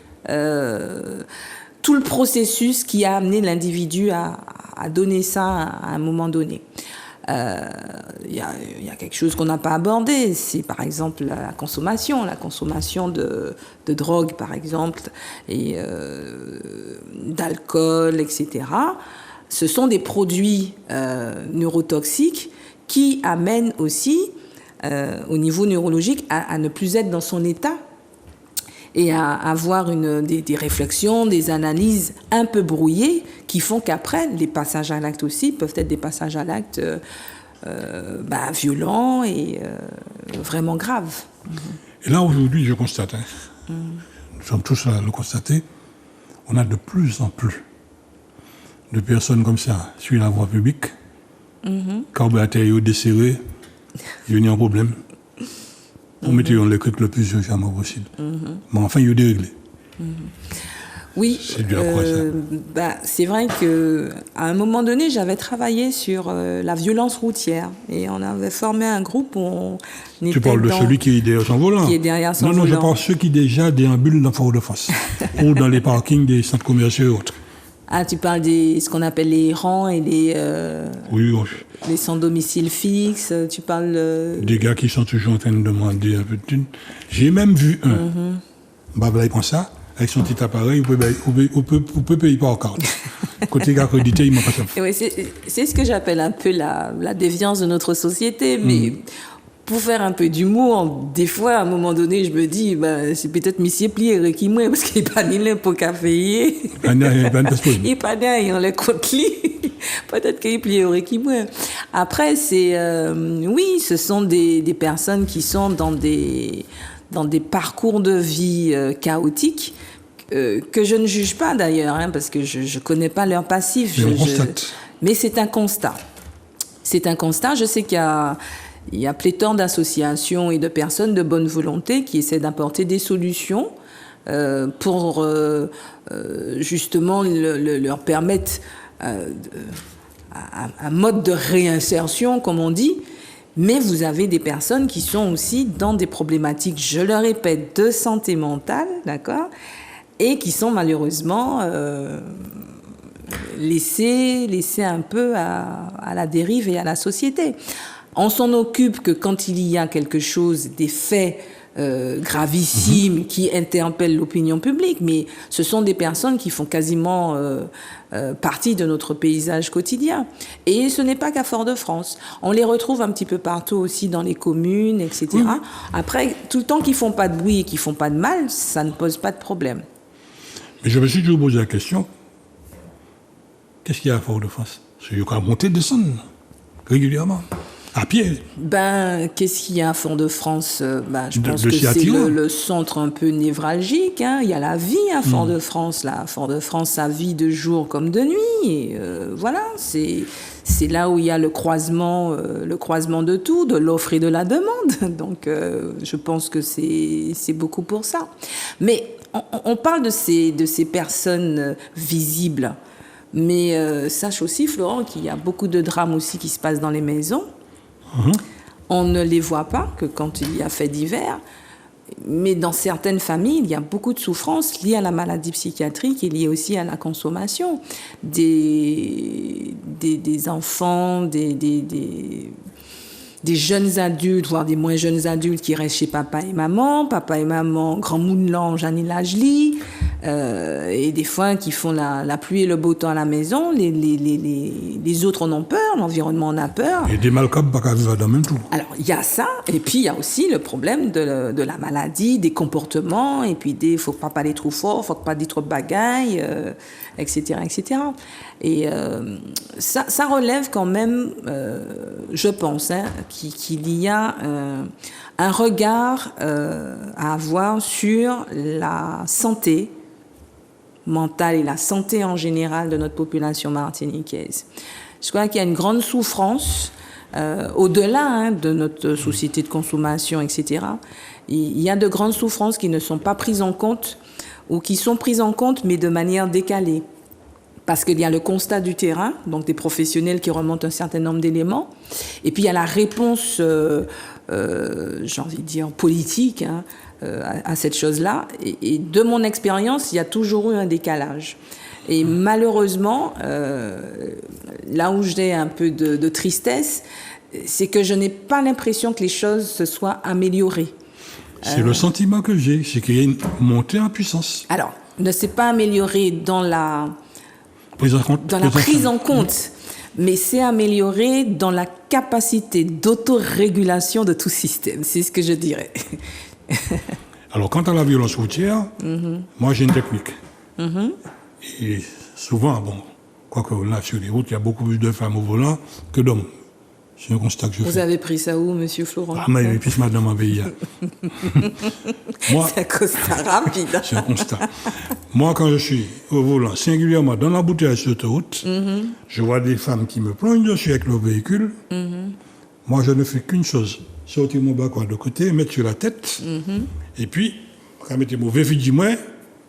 tout le processus qui a amené l'individu à donner ça à un moment donné. Il y a quelque chose qu'on n'a pas abordé, c'est par exemple la consommation de drogue par exemple, et d'alcool, etc. Ce sont des produits neurotoxiques qui amènent aussi, au niveau neurologique, à ne plus être dans son état et à avoir des réflexions, des analyses un peu brouillées qui font qu'après, les passages à l'acte aussi peuvent être des passages à l'acte violents et vraiment graves. Et là, aujourd'hui, je constate, nous sommes tous à le constater, on a de plus en plus de personnes comme ça sur la voie publique, carburateur desserré, il y a un problème. On mettait les trucs le plus urgemment possible. Mais enfin, il y a déréglé. Oui, c'est c'est vrai qu'à un moment donné, j'avais travaillé sur la violence routière et on avait formé un groupe où on était. Tu parles de celui qui est derrière son volant. Qui est derrière son volant. Non, je parle de ceux qui déjà déambulent dans Fort-de-France ou dans les parkings des centres commerciaux et autres. Ah, tu parles de ce qu'on appelle les errants et les sans domicile fixe. Tu parles des gars qui sont toujours en train de demander un peu de thune. J'ai même vu un. Là, il prend ça. Avec son petit appareil, on peut payer par carte. Côté gars accrédité, il m'a pas ça. Oui, c'est ce que j'appelle un peu la déviance de notre société. Mais pour faire un peu d'humour, des fois, à un moment donné, je me dis, c'est peut-être monsieur plié qui moi, parce qu'il n'est pas ni là pour café. Il n'est pas là, il en les compte peut-être qu'il est plié qui moi. Après, oui, ce sont des personnes qui sont dans des parcours de vie chaotiques, que je ne juge pas d'ailleurs, parce que je ne connais pas leur passif. Mais c'est un constat. C'est un constat. Je sais qu'il y a pléthore d'associations et de personnes de bonne volonté qui essaient d'apporter des solutions pour justement leur permettre un mode de réinsertion, comme on dit. Mais vous avez des personnes qui sont aussi dans des problématiques, je le répète, de santé mentale, d'accord, et qui sont malheureusement laissées un peu à la dérive et à la société. On s'en occupe que quand il y a quelque chose, des faits gravissimes qui interpellent l'opinion publique, mais ce sont des personnes qui font quasiment partie de notre paysage quotidien. Et ce n'est pas qu'à Fort-de-France. On les retrouve un petit peu partout aussi dans les communes, etc. Oui. Après, tout le temps qu'ils ne font pas de bruit et qu'ils ne font pas de mal, ça ne pose pas de problème. Mais je me suis toujours posé la question, qu'est-ce qu'il y a à Fort-de-France? C'est qu'il y a monter et descendre régulièrement. À pied. Qu'est-ce qu'il y a à Fort-de-France? Je pense que c'est le centre un peu névralgique. Il y a la vie à Fort-de-France. Là, Fort-de-France, ça vit de jour comme de nuit. Et voilà, c'est là où il y a le croisement de tout, de l'offre et de la demande. Donc, je pense que c'est beaucoup pour ça. Mais on parle de ces personnes visibles. Mais sache aussi, Florent, qu'il y a beaucoup de drames aussi qui se passent dans les maisons. On ne les voit pas que quand il y a fait divers, mais dans certaines familles, il y a beaucoup de souffrances liées à la maladie psychiatrique et liées aussi à la consommation. Des enfants, des jeunes adultes, voire des moins jeunes adultes qui restent chez papa et maman, grand moulin, Janine Lajli, et des fois qui font la pluie et le beau temps à la maison, les autres en ont peur, l'environnement en a peur. Et des malcaps, pas qu'à vivre dans le même tout. Alors, il y a ça, et puis il y a aussi le problème de la maladie, des comportements, et puis faut pas parler trop fort, faut pas dire trop de bagailles, etc., etc. Et ça relève quand même, je pense, qu'il y a un regard à avoir sur la santé mentale et la santé en général de notre population martiniquaise. Je crois qu'il y a une grande souffrance, au-delà de notre société de consommation, etc. Il y a de grandes souffrances qui ne sont pas prises en compte, ou qui sont prises en compte, mais de manière décalée. Parce qu'il y a le constat du terrain, donc des professionnels qui remontent un certain nombre d'éléments, et puis il y a la réponse, j'ai envie de dire, politique, à cette chose-là. Et de mon expérience, il y a toujours eu un décalage. Et malheureusement, là où j'ai un peu de tristesse, c'est que je n'ai pas l'impression que les choses se soient améliorées. C'est le sentiment que j'ai, c'est qu'il y a une montée en puissance. Alors, ne s'est pas amélioré dans la prise en compte, mais c'est amélioré dans la capacité d'autorégulation de tout système. C'est ce que je dirais. Alors, quant à la violence routière, moi j'ai une technique. Et souvent, bon, quoique là sur les routes, il y a beaucoup plus de femmes au volant que d'hommes. C'est un constat que je fais. Vous avez pris ça où, monsieur Florent? Ah, mais puis madame Abeya. Moi, c'est un constat rapide. C'est un constat. Moi, quand je suis au volant, singulièrement dans l'embouteillage sur l'autoroute, je vois des femmes qui me plongent dessus avec leur véhicule. Moi, je ne fais qu'une chose. Sortir mon bâton de côté, mettre sur la tête, et puis, mettez mon véhicule, dis-moi,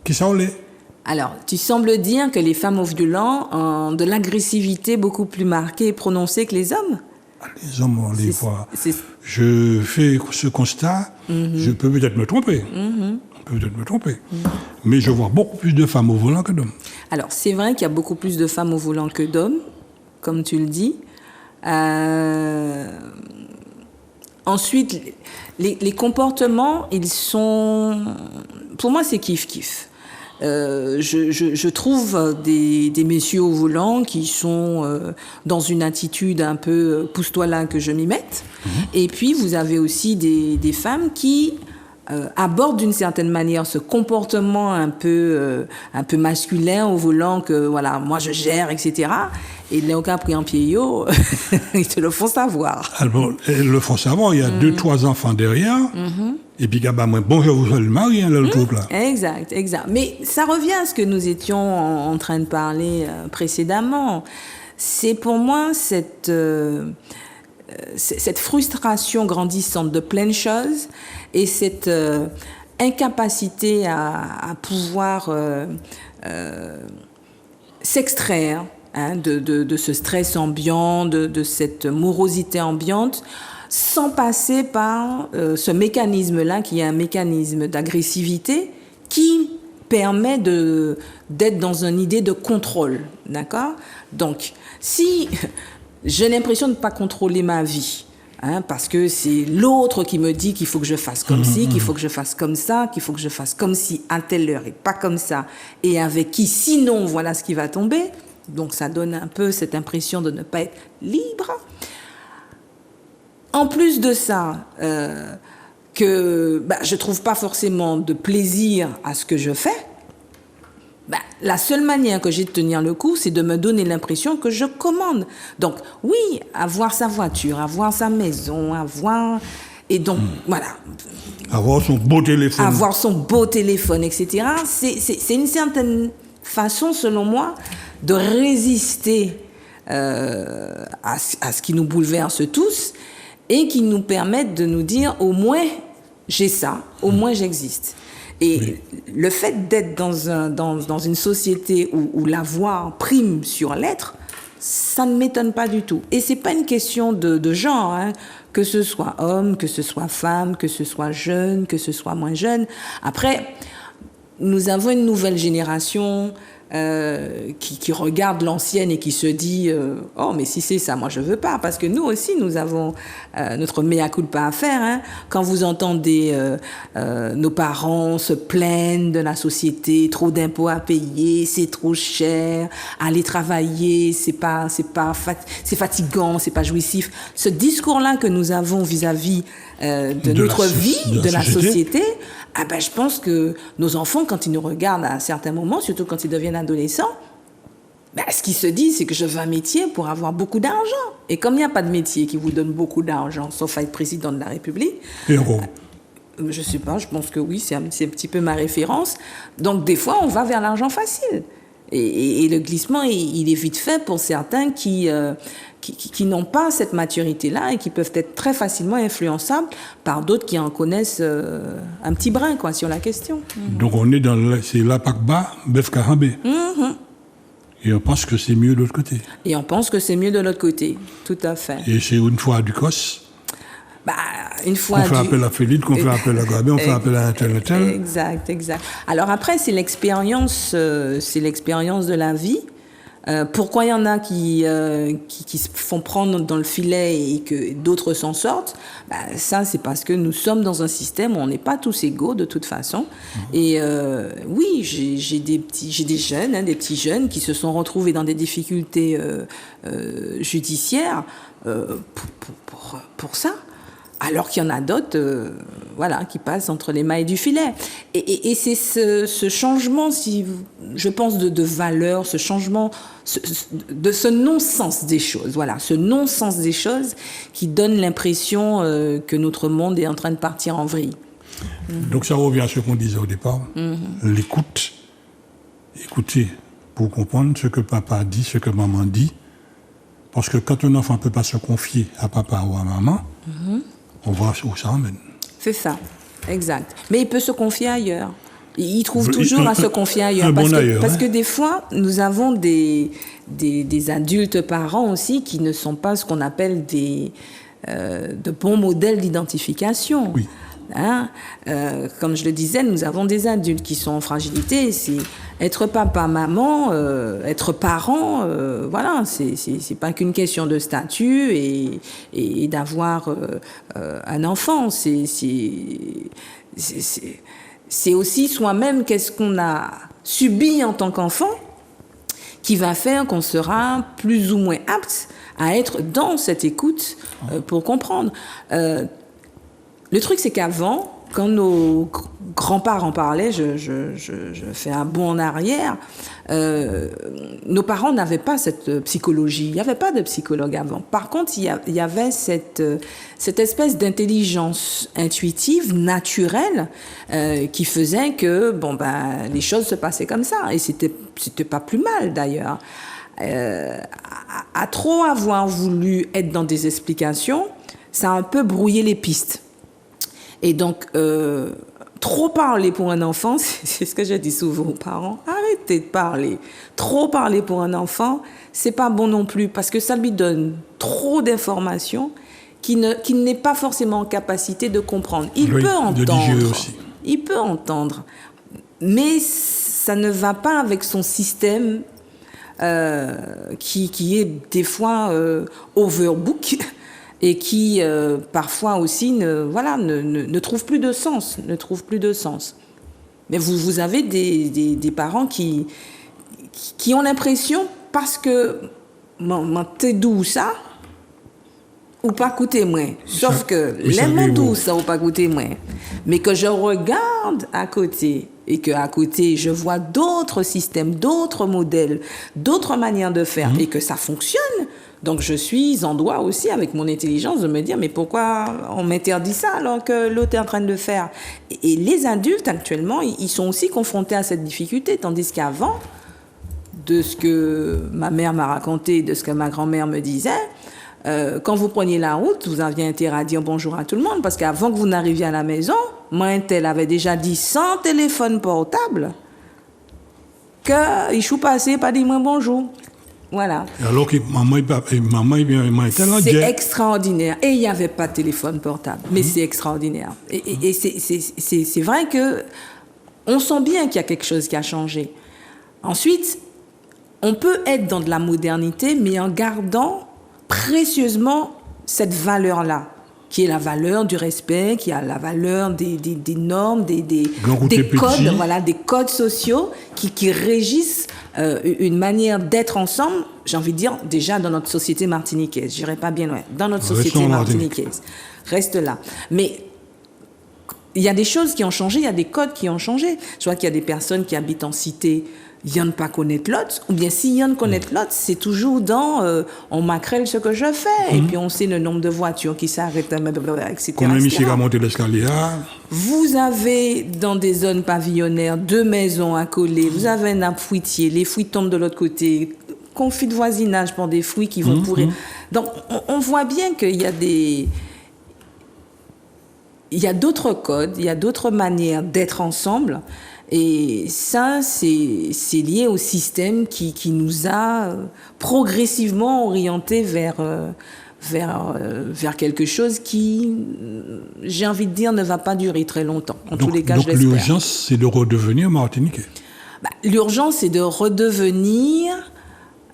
qui ça en l'est. Alors, tu sembles dire que les femmes au volant ont de l'agressivité beaucoup plus marquée et prononcée que les hommes? Les hommes, on les voit. Je fais ce constat, je peux peut-être me tromper. Mais je vois beaucoup plus de femmes au volant que d'hommes. Alors, c'est vrai qu'il y a beaucoup plus de femmes au volant que d'hommes, comme tu le dis. Ensuite, les comportements, ils sont... Pour moi, c'est kiff-kiff. Je trouve des messieurs au volant qui sont dans une attitude un peu pousse-toi là que je m'y mette. Et puis, vous avez aussi des femmes qui abordent d'une certaine manière ce comportement un peu masculin au volant que, voilà, moi je gère, etc. Et les cas pris en pied, ils te le font savoir. Alors, ils le font savoir, il y a 2-3 enfants derrière. Et puis, bon, je vous le mari, le troupe là. Exact. Mais ça revient à ce que nous étions en train de parler précédemment. C'est pour moi cette frustration grandissante de plein de choses et cette incapacité à pouvoir s'extraire de ce stress ambiant, de cette morosité ambiante, sans passer par ce mécanisme-là, qui est un mécanisme d'agressivité qui permet d'être dans une idée de contrôle, d'accord ? Donc, si j'ai l'impression de ne pas contrôler ma vie, parce que c'est l'autre qui me dit qu'il faut que je fasse comme ci, qu'il faut que je fasse comme ça, qu'il faut que je fasse comme ci à telle heure et pas comme ça, et avec qui, sinon, voilà ce qui va tomber. Donc, ça donne un peu cette impression de ne pas être libre. En plus de ça, je ne trouve pas forcément de plaisir à ce que je fais, la seule manière que j'ai de tenir le coup, c'est de me donner l'impression que je commande. Donc, oui, avoir sa voiture, avoir sa maison, avoir... Et donc, voilà. Avoir son beau téléphone. Avoir son beau téléphone, etc. C'est une certaine façon, selon moi, de résister à ce qui nous bouleverse tous et qui nous permettent de nous dire, au moins, j'ai ça, au moins j'existe. Et le fait d'être dans une société où l'avoir prime sur l'être, ça ne m'étonne pas du tout. Et c'est pas une question de genre, que ce soit homme, que ce soit femme, que ce soit jeune, que ce soit moins jeune. Après, nous avons une nouvelle génération qui regarde l'ancienne et qui se dit oh mais si c'est ça moi je veux pas, parce que nous aussi nous avons notre mea culpa à faire, hein. Quand vous entendez nos parents se plaignent de la société, trop d'impôts à payer, c'est trop cher, aller travailler c'est fatigant, c'est pas jouissif, ce discours là que nous avons vis-à-vis de notre vie, de la société, ah ben, je pense que nos enfants, quand ils nous regardent à certains moments, surtout quand ils deviennent adolescents, ben, ce qu'ils se disent, c'est que je veux un métier pour avoir beaucoup d'argent. Et comme il n'y a pas de métier qui vous donne beaucoup d'argent, sauf à être président de la République, je sais pas, je pense que oui, c'est un petit peu ma référence. Donc, des fois, on va vers l'argent facile. Et le glissement, il est vite fait pour certains qui n'ont pas cette maturité-là et qui peuvent être très facilement influençables par d'autres qui en connaissent un petit brin quoi, sur la question. Donc on est c'est la Pakba, Bef Karambé. Et on pense que c'est mieux de l'autre côté. Et on pense que c'est mieux de l'autre côté, tout à fait. Et c'est une fois du COS. Une fois qu'on fait appel à Félix, qu'on fait appel à Gabé, on fait appel à un tel. Exact. Alors après, c'est l'expérience de la vie. Pourquoi il y en a qui se font prendre dans le filet et que d'autres s'en sortent, ça c'est parce que nous sommes dans un système où on n'est pas tous égaux de toute façon. Et oui, j'ai des jeunes, des petits jeunes qui se sont retrouvés dans des difficultés judiciaires pour ça. Alors qu'il y en a d'autres qui passent entre les mailles du filet. Et c'est ce changement, je pense, de valeur, ce changement, ce non-sens des choses, ce non-sens des choses qui donne l'impression que notre monde est en train de partir en vrille. Donc ça revient à ce qu'on disait au départ, l'écoute. Écoutez, pour comprendre ce que papa dit, ce que maman dit. Parce que quand un enfant ne peut pas se confier à papa ou à maman, on voit où ça emmène. C'est ça, exact. Mais il peut se confier ailleurs. Il trouve toujours à se confier ailleurs. Parce que des fois, nous avons des adultes parents aussi qui ne sont pas ce qu'on appelle de bons modèles d'identification. Oui. Comme je le disais, nous avons des adultes qui sont en fragilité. C'est être papa, maman, être parent, c'est pas qu'une question de statut et d'avoir un enfant. C'est aussi soi-même qu'est-ce qu'on a subi en tant qu'enfant qui va faire qu'on sera plus ou moins apte à être dans cette écoute pour comprendre. Le truc, c'est qu'avant, quand nos grands-parents parlaient, je fais un bond en arrière, nos parents n'avaient pas cette psychologie. Il n'y avait pas de psychologue avant. Par contre, il y avait cette espèce d'intelligence intuitive, naturelle, qui faisait que les choses se passaient comme ça. Et c'était pas plus mal, d'ailleurs. À trop avoir voulu être dans des explications, ça a un peu brouillé les pistes. Et donc, trop parler pour un enfant, c'est ce que je dis souvent aux parents, arrêtez de parler. Trop parler pour un enfant, c'est pas bon non plus, parce que ça lui donne trop d'informations qu'il n'est pas forcément en capacité de comprendre. Il peut entendre, mais ça ne va pas avec son système qui est des fois overbook. Et qui, parfois aussi, ne trouve plus de sens. Mais vous avez des parents qui ont l'impression, parce que t'es doux ça, ou pas coûter moins. Sauf que l'aime doux ça, ou pas coûter moins. Mais que je regarde à côté, et qu'à côté, je vois d'autres systèmes, d'autres modèles, d'autres manières de faire, et que ça fonctionne. Donc, je suis en droit aussi, avec mon intelligence, de me dire, mais pourquoi on m'interdit ça alors que l'autre est en train de le faire? Et les adultes, actuellement, ils sont aussi confrontés à cette difficulté, tandis qu'avant, de ce que ma mère m'a raconté, de ce que ma grand-mère me disait, quand vous preniez la route, vous aviez intérêt à dire bonjour à tout le monde, parce qu'avant que vous n'arriviez à la maison, moi, un tel avait déjà dit sans téléphone portable qu'il chou passé, pas dit moi bonjour. Voilà. Alors que maman c'est extraordinaire. Et il n'y avait pas de téléphone portable. Mais c'est extraordinaire. Et c'est vrai que on sent bien qu'il y a quelque chose qui a changé. Ensuite, on peut être dans de la modernité, mais en gardant précieusement cette valeur-là, qui est la valeur du respect, qui a la valeur des normes, des codes, voilà, des codes sociaux qui régissent une manière d'être ensemble, j'ai envie de dire, déjà dans notre société martiniquaise. Je n'irai pas bien loin. Dans notre société martiniquaise. Reste là. Mais il y a des choses qui ont changé, il y a des codes qui ont changé. Je vois qu'il y a des personnes qui habitent en cité, il y en a pas connaître l'autre, ou bien s'il y en a connaître l'autre, c'est toujours dans on m'accrèle ce que je fais, et puis on sait le nombre de voitures qui s'arrêtent, etc. Comme Michel a monté l'escalier. Vous avez dans des zones pavillonnaires 2 maisons accolées, vous avez un arbre fruitier, les fruits tombent de l'autre côté, conflit de voisinage pour des fruits qui vont pourrir. Donc on voit bien qu'il y a il y a d'autres codes, il y a d'autres manières d'être ensemble. Et ça, c'est lié au système qui nous a progressivement orientés vers quelque chose qui, j'ai envie de dire, ne va pas durer très longtemps. En tous les cas, je l'espère. Donc l'urgence, c'est de redevenir martiniquais. L'urgence, c'est de redevenir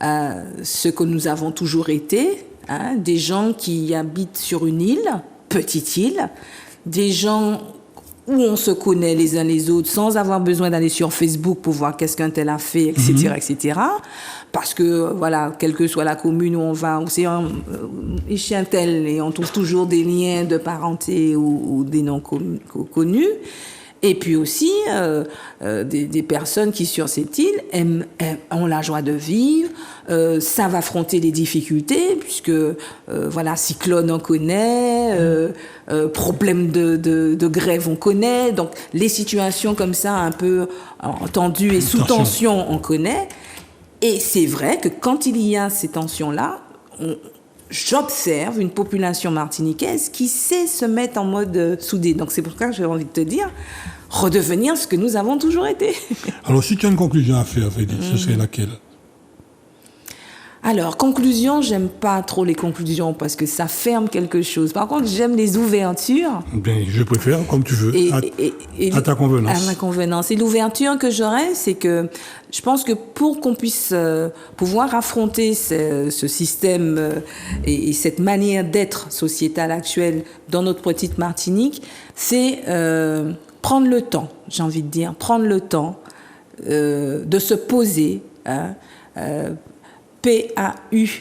ce que nous avons toujours été, des gens qui habitent sur une île, petite île, des gens où on se connaît les uns les autres sans avoir besoin d'aller sur Facebook pour voir qu'est-ce qu'un tel a fait, etc., etc. Parce que, voilà, quelle que soit la commune où on va, c'est chez un tel, et on trouve toujours des liens de parenté ou des noms connus. Et puis aussi, des personnes qui, sur cette île, ont la joie de vivre, savent affronter les difficultés, puisque, voilà, cyclone, on connaît, problème de grève, on connaît. Donc, les situations comme ça, un peu tendues et sous tension, on connaît. Et c'est vrai que quand il y a ces tensions-là, j'observe une population martiniquaise qui sait se mettre en mode soudé. Donc c'est pour ça que j'ai envie de te dire, redevenir ce que nous avons toujours été. Alors si tu as une conclusion à faire, Félix, ce serait laquelle ? Alors, conclusion, j'aime pas trop les conclusions parce que ça ferme quelque chose. Par contre, j'aime les ouvertures. Bien, je préfère, comme tu veux, à ta convenance. À ma convenance. Et l'ouverture que j'aurais, c'est que je pense que pour qu'on puisse pouvoir affronter ce système et cette manière d'être sociétale actuelle dans notre petite Martinique, c'est prendre le temps, j'ai envie de dire, prendre le temps de se poser, P-A-U-S-E-R,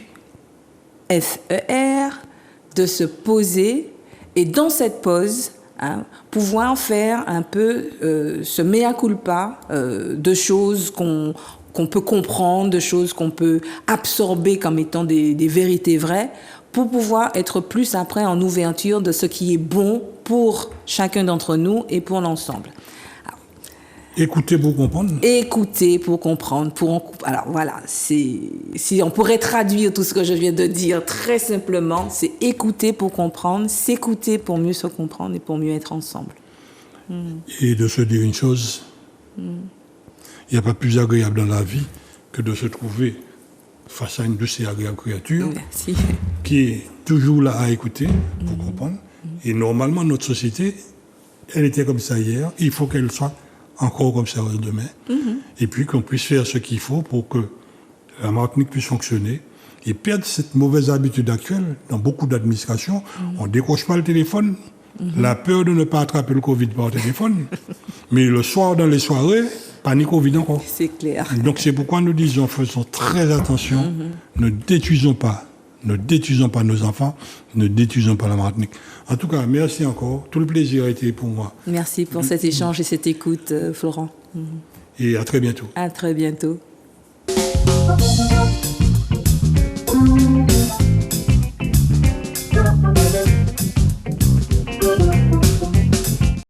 de se poser et dans cette pause, pouvoir faire un peu ce mea culpa de choses qu'on peut comprendre, de choses qu'on peut absorber comme étant des vérités vraies, pour pouvoir être plus après en ouverture de ce qui est bon pour chacun d'entre nous et pour l'ensemble. Écouter pour comprendre. Écouter pour comprendre. Alors voilà, si on pourrait traduire tout ce que je viens de dire très simplement, c'est écouter pour comprendre, s'écouter pour mieux se comprendre et pour mieux être ensemble. Et de se dire une chose, il n'y a pas plus agréable dans la vie que de se trouver face à une de ces agréables créatures qui est toujours là à écouter pour comprendre. Et normalement, notre société, elle était comme ça hier, il faut qu'elle soit encore comme ça demain, et puis qu'on puisse faire ce qu'il faut pour que la Martinique puisse fonctionner et perdre cette mauvaise habitude actuelle dans beaucoup d'administrations. On ne décroche pas le téléphone, la peur de ne pas attraper le Covid par téléphone, mais le soir dans les soirées, panique Covid encore. C'est clair. Donc c'est pourquoi nous disons, faisons très attention, ne détruisons pas nos enfants, ne détruisons pas la Martinique. En tout cas, merci encore. Tout le plaisir a été pour moi. Merci pour cet échange et cette écoute, Florent. Et à très bientôt. À très bientôt.